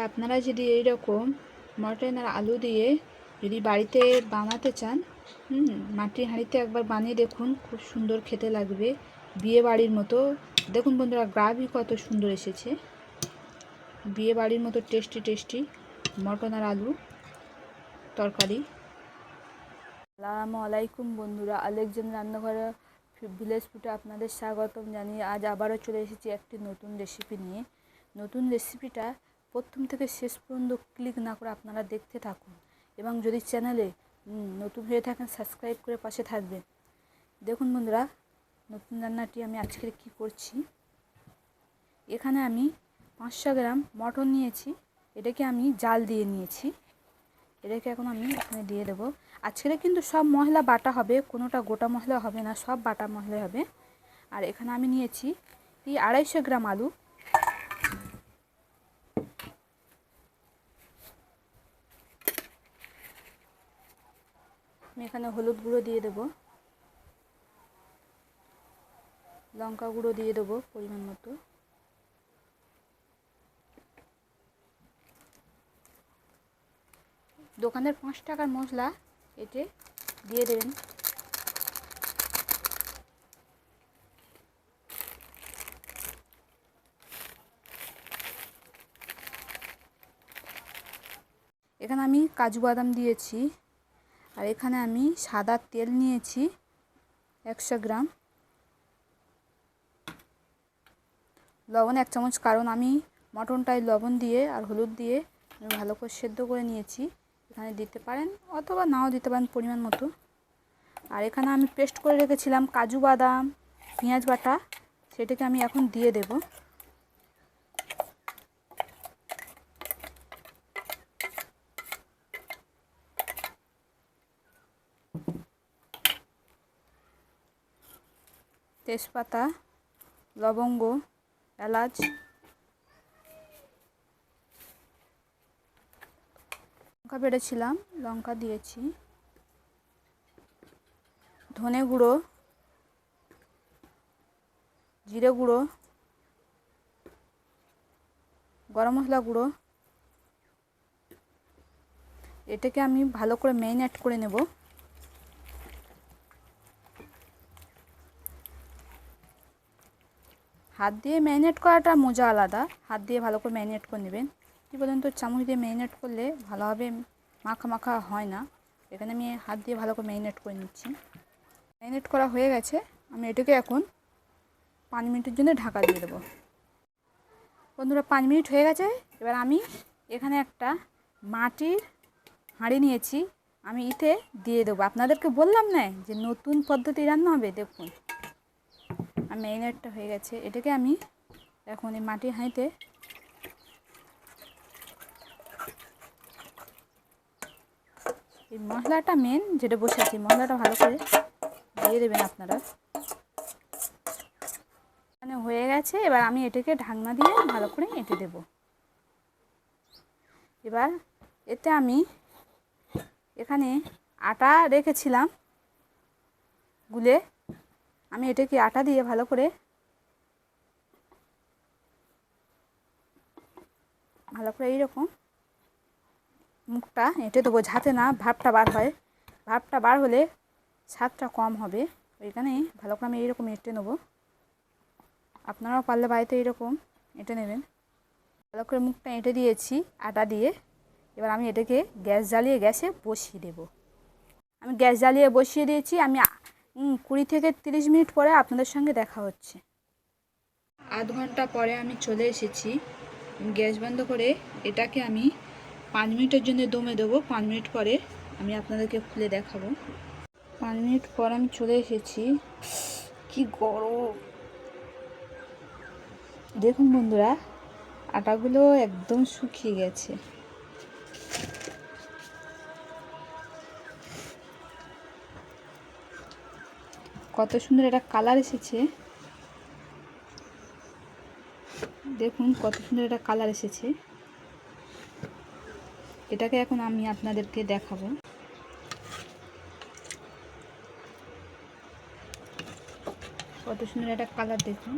আপনারা যদি এইরকম মটন আর আলু দিয়ে যদি বাড়িতে বানাতে চান, মাটির হাঁড়িতে একবার বানিয়ে দেখুন, খুব সুন্দর খেতে লাগবে, বিয়ে বাড়ির মতো। দেখুন বন্ধুরা, গ্রাভি কত সুন্দর এসেছে, বিয়ে বাড়ির মতো টেস্টি টেস্টি মটন আর আলু তরকারি। আসসালামু আলাইকুম বন্ধুরা, আলেকজান রান্নাঘরে ভিলেজ ফুডে আপনাদের স্বাগতম জানিয়ে আজ আবারও চলে এসেছি একটি নতুন রেসিপি নিয়ে। নতুন রেসিপিটা প্রথম থেকে শেষ পর্যন্ত ক্লিক না করে আপনারা দেখতে থাকুন, এবং যদি চ্যানেলে নতুন হয়ে থাকেন সাবস্ক্রাইব করে পাশে থাকবেন। দেখুন বন্ধুরা, নতুন রান্নাটি আমি আজকে কি করছি। এখানে আমি 500 গ্রাম মটন নিয়েছি, এটাকে আমি জাল দিয়ে নিয়েছি। এটাকে এখন আমি এখানে দিয়ে দেবো। আজকে কিন্তু সব মশলা বাটা হবে, কোনোটা গোটা মশলা হবে না, সব বাটা মশলা হবে। আর এখানে আমি নিয়েছি 250 গ্রাম আলু। আমি এখানে হলুদ গুঁড়ো দিয়ে দেবো, লঙ্কা গুঁড়ো দিয়ে দেবো পরিমাণ মতো, দোকানের 5 টাকার মশলা এতে দিয়ে দেবেন। এখানে আমি কাজু বাদাম দিয়েছি, আর এখানে আমি সাদা তেল নিয়েছি 100 গ্রাম, লবণ 1 চামচ, কারণ আমি মটনটায় লবণ দিয়ে আর হলুদ দিয়ে আমি ভালো করে সেদ্ধ করে নিয়েছি। এখানে দিতে পারেন অথবা নাও দিতে পারেন পরিমাণ মতো। আর এখানে আমি পেস্ট করে রেখেছিলাম কাজু বাদাম, পেঁয়াজ বাটা, সেটাকে আমি এখন দিয়ে দেব। তেজপাতা, লবঙ্গ, এলাচ, লঙ্কা বেড়েছিলাম, লঙ্কা দিয়েছি, ধনে গুঁড়ো, জিরে গুঁড়ো, গরম মশলা গুঁড়ো। এটাকে আমি ভালো করে ম্যারিনেট করে নেব। হাত দিয়ে ম্যারিনেট করাটা মজা আলাদা, হাত দিয়ে ভালো করে ম্যারিনেট করে নেবেন। কী বলেন তো, চামচ দিয়ে ম্যারিনেট করলে ভালোভাবে মাখা মাখা হয় না। এখানে আমি হাত দিয়ে ভালো করে ম্যারিনেট করে নিচ্ছি। ম্যারিনেট করা হয়ে গেছে, আমি এটাকে এখন 5 মিনিটের জন্য ঢাকা দিয়ে দেবো। বন্ধুরা, 5 মিনিট হয়ে গেছে। এবার আমি এখানে একটা মাটির হাঁড়ি নিয়েছি, আমি এতে দিয়ে দেবো। আপনাদেরকে বললাম না যে নতুন পদ্ধতি রান্না হবে। দেখুন, আর ম্যারিনেটটা হয়ে গেছে, এটাকে আমি এখন এই মাটির হাঁড়িতে এই মশলাটা মেন যেটা বসে আছে, মশলাটা ভালো করে দিয়ে দেবেন আপনারা। মানে হয়ে গেছে, এবার আমি এটাকে ঢাকনা দিয়ে ভালো করে এঁটে দেব। এবার এতে আমি এখানে আটা রেখেছিলাম গুলে, আমি এটাকে আটা দিয়ে ভালো করে এইরকম মুখটা এঁটে দেবো, যাতে না ভাপটা বার হয়। ভাপটা বার হলে স্বাদটা কম হবে। ওইখানে ভালো করে আমি এইরকম এঁটে নেবো। আপনারাও পারলে বাড়িতে এইরকম এঁটে নেবেন। ভালো করে মুখটা এঁটে দিয়েছি আটা দিয়ে। এবার আমি এটাকে গ্যাস জ্বালিয়ে গ্যাসে বসিয়ে দেব। আমি গ্যাস জ্বালিয়ে বসিয়ে দিয়েছি। আমি 20 থেকে 30 মিনিট পরে আপনাদের সঙ্গে দেখা হচ্ছে। আধ ঘন্টা পরে আমি চলে এসেছি। গ্যাস বন্ধ করে এটাকে আমি 5 মিনিটের জন্য দমে দেবো। 5 মিনিট পরে আমি আপনাদেরকে খুলে দেখাবো। 5 মিনিট পর আমি চলে এসেছি। কি গরম! দেখুন বন্ধুরা, আটাগুলো একদম শুকিয়ে গেছে। কত সুন্দর একটা কালার এসেছে। দেখুন কত সুন্দর একটা কালার এসেছে। এটাকে এখন আমি আপনাদেরকে দেখাবো। কত সুন্দর একটা কালার দেখুন।